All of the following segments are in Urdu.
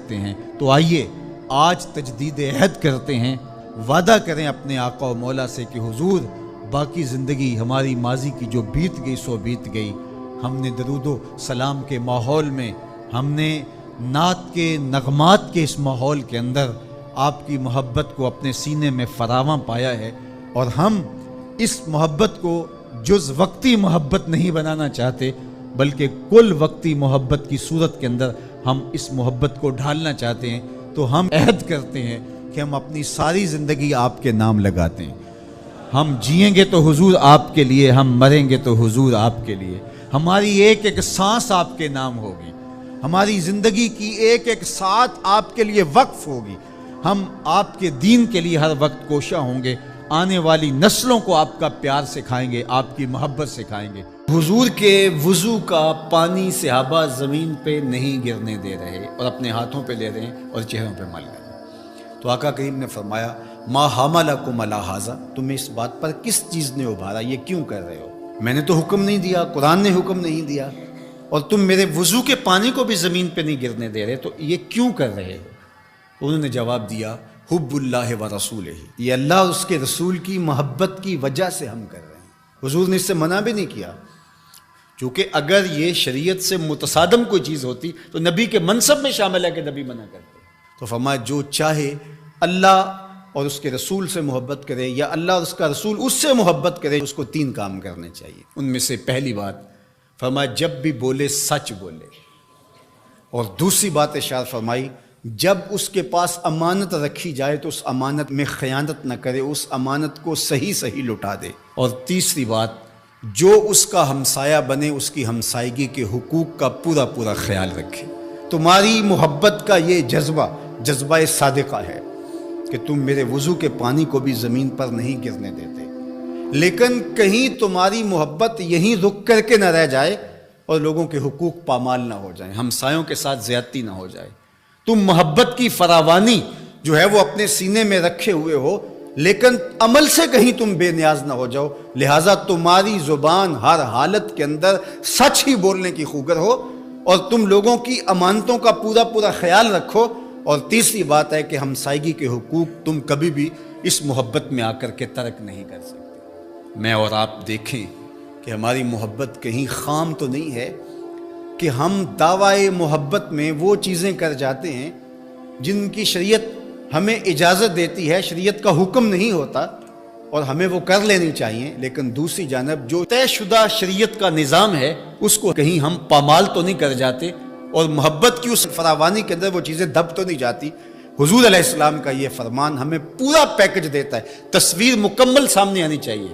کرتے ہیں۔ تو آئیے آج تجدید عہد کرتے ہیں، وعدہ کریں اپنے آقا و مولا سے کہ حضور باقی زندگی ہماری ماضی کی جو بیت گئی سو بیت گئی، ہم نے درود و سلام کے ماحول میں، ہم نے نعت کے نغمات کے اس ماحول کے اندر آپ کی محبت کو اپنے سینے میں فراواں پایا ہے، اور ہم اس محبت کو جز وقتی محبت نہیں بنانا چاہتے بلکہ کل وقتی محبت کی صورت کے اندر ہم اس محبت کو ڈھالنا چاہتے ہیں۔ تو ہم عہد کرتے ہیں کہ ہم اپنی ساری زندگی آپ کے نام لگاتے ہیں۔ ہم جئیں گے تو حضور آپ کے لیے، ہم مریں گے تو حضور آپ کے لیے، ہماری ایک ایک سانس آپ کے نام ہوگی، ہماری زندگی کی ایک ایک ساتھ آپ کے لیے وقف ہوگی، ہم آپ کے دین کے لیے ہر وقت کوشاں ہوں گے، آنے والی نسلوں کو آپ کا پیار سکھائیں گے، آپ کی محبت سکھائیں گے۔ حضور کے وضو کا پانی صحابہ زمین پہ نہیں گرنے دے رہے اور اپنے ہاتھوں پہ لے رہے ہیں اور چہروں پہ مل رہے ہیں۔ تو آقا کریم نے فرمایا ما حملکم علی ھذا، تمہیں اس بات پر کس چیز نے ابھارا، یہ کیوں کر رہے ہو؟ میں نے تو حکم نہیں دیا، قرآن نے حکم نہیں دیا، اور تم میرے وضو کے پانی کو بھی زمین پہ نہیں گرنے دے رہے، تو یہ کیوں کر رہے ہو؟ انہوں نے جواب دیا حب اللہ و رسولہ، یہ اللہ اور اس کے رسول کی محبت کی وجہ سے ہم کر رہے ہیں۔ حضور نے اس سے منع بھی نہیں کیا، چونکہ اگر یہ شریعت سے متصادم کوئی چیز ہوتی تو نبی کے منصب میں شامل ہے کہ نبی منع کرتے۔ تو فرمایا جو چاہے اللہ اور اس کے رسول سے محبت کرے یا اللہ اور اس کا رسول اس سے محبت کرے، اس کو 3 کام کرنے چاہیے۔ ان میں سے پہلی بات فرمایا جب بھی بولے سچ بولے، اور دوسری بات ارشاد فرمائی جب اس کے پاس امانت رکھی جائے تو اس امانت میں خیانت نہ کرے، اس امانت کو صحیح صحیح لٹا دے، اور تیسری بات جو اس کا ہمسایہ بنے اس کی ہمسائیگی کے حقوق کا پورا پورا خیال رکھے۔ تمہاری محبت کا یہ جذبہ صادقہ ہے کہ تم میرے وضو کے پانی کو بھی زمین پر نہیں گرنے دیتے، لیکن کہیں تمہاری محبت یہیں رک کر کے نہ رہ جائے اور لوگوں کے حقوق پامال نہ ہو جائیں، ہمسایوں کے ساتھ زیادتی نہ ہو جائے۔ تم محبت کی فراوانی جو ہے وہ اپنے سینے میں رکھے ہوئے ہو، لیکن عمل سے کہیں تم بے نیاز نہ ہو جاؤ، لہٰذا تمہاری زبان ہر حالت کے اندر سچ ہی بولنے کی خوگر ہو، اور تم لوگوں کی امانتوں کا پورا پورا خیال رکھو، اور تیسری بات ہے کہ ہمسائیگی کے حقوق تم کبھی بھی اس محبت میں آ کر کے ترک نہیں کر سکتے۔ میں اور آپ دیکھیں کہ ہماری محبت کہیں خام تو نہیں ہے کہ ہم دعوی محبت میں وہ چیزیں کر جاتے ہیں جن کی شریعت ہمیں اجازت دیتی ہے، شریعت کا حکم نہیں ہوتا، اور ہمیں وہ کر لینی چاہیے، لیکن دوسری جانب جو طے شدہ شریعت کا نظام ہے اس کو کہیں ہم پامال تو نہیں کر جاتے، اور محبت کی اس فراوانی کے اندر وہ چیزیں دب تو نہیں جاتی۔ حضور علیہ السلام کا یہ فرمان ہمیں پورا پیکج دیتا ہے، تصویر مکمل سامنے آنی چاہیے،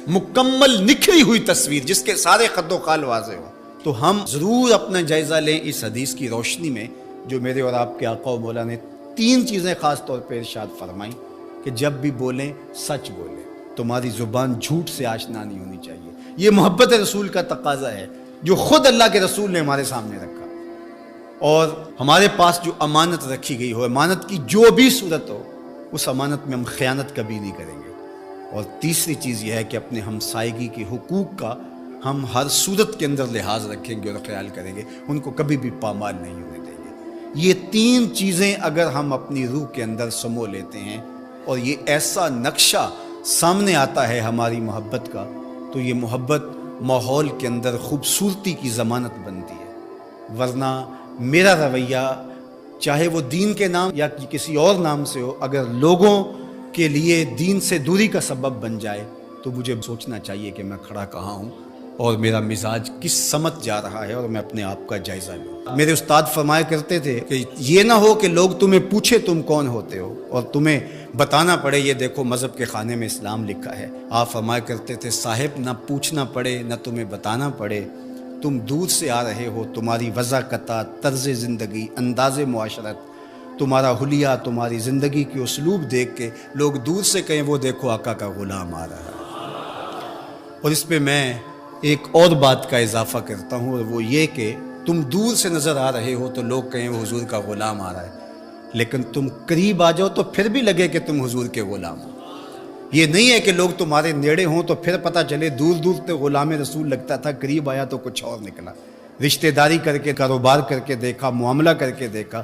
مکمل نکھری ہوئی تصویر جس کے سارے خط و خال واضح ہو۔ تو ہم ضرور اپنا جائزہ لیں اس حدیث کی روشنی میں جو میرے اور آپ کے آقا و مولا نے 3 چیزیں خاص طور پہ ارشاد فرمائیں کہ جب بھی بولیں سچ بولیں، تمہاری زبان جھوٹ سے آشنا نہیں ہونی چاہیے۔ یہ محبت رسول کا تقاضا ہے جو خود اللہ کے رسول نے ہمارے سامنے رکھا، اور ہمارے پاس جو امانت رکھی گئی ہو، امانت کی جو بھی صورت ہو، اس امانت میں ہم خیانت کبھی نہیں کریں گے۔ اور تیسری چیز یہ ہے کہ اپنے ہمسائیگی کے حقوق کا ہم ہر صورت کے اندر لحاظ رکھیں گے اور خیال کریں گے، ان کو کبھی بھی پامال نہیں ہونے دیں گے۔ یہ 3 چیزیں اگر ہم اپنی روح کے اندر سمو لیتے ہیں اور یہ ایسا نقشہ سامنے آتا ہے ہماری محبت کا، تو یہ محبت ماحول کے اندر خوبصورتی کی ضمانت بنتی ہے۔ ورنہ میرا رویہ چاہے وہ دین کے نام یا کسی اور نام سے ہو، اگر لوگوں کے لیے دین سے دوری کا سبب بن جائے تو مجھے سوچنا چاہیے کہ میں کھڑا کہاں ہوں اور میرا مزاج کس سمت جا رہا ہے، اور میں اپنے آپ کا جائزہ لوں۔ میرے استاد فرمایا کرتے تھے کہ یہ نہ ہو کہ لوگ تمہیں پوچھے تم کون ہوتے ہو اور تمہیں بتانا پڑے یہ دیکھو مذہب کے خانے میں اسلام لکھا ہے۔ آپ فرمایا کرتے تھے صاحب نہ پوچھنا پڑے نہ تمہیں بتانا پڑے، تم دور سے آ رہے ہو، تمہاری وضاقتات، طرز زندگی، انداز معاشرت، تمہارا حلیہ، تمہاری زندگی کی اسلوب دیکھ کے لوگ دور سے کہیں وہ دیکھو آقا کا غلام آ رہا ہے۔ اور اس پہ میں ایک اور بات کا اضافہ کرتا ہوں، اور وہ یہ کہ تم دور سے نظر آ رہے ہو تو لوگ کہیں وہ حضور کا غلام آ رہا ہے، لیکن تم قریب آ جاؤ تو پھر بھی لگے کہ تم حضور کے غلام ہو۔ یہ نہیں ہے کہ لوگ تمہارے نیڑے ہوں تو پھر پتہ چلے دور دور سے غلام رسول لگتا تھا، قریب آیا تو کچھ اور نکلا۔ رشتہ داری کر کے، کاروبار کر کے دیکھا، معاملہ کر کے دیکھا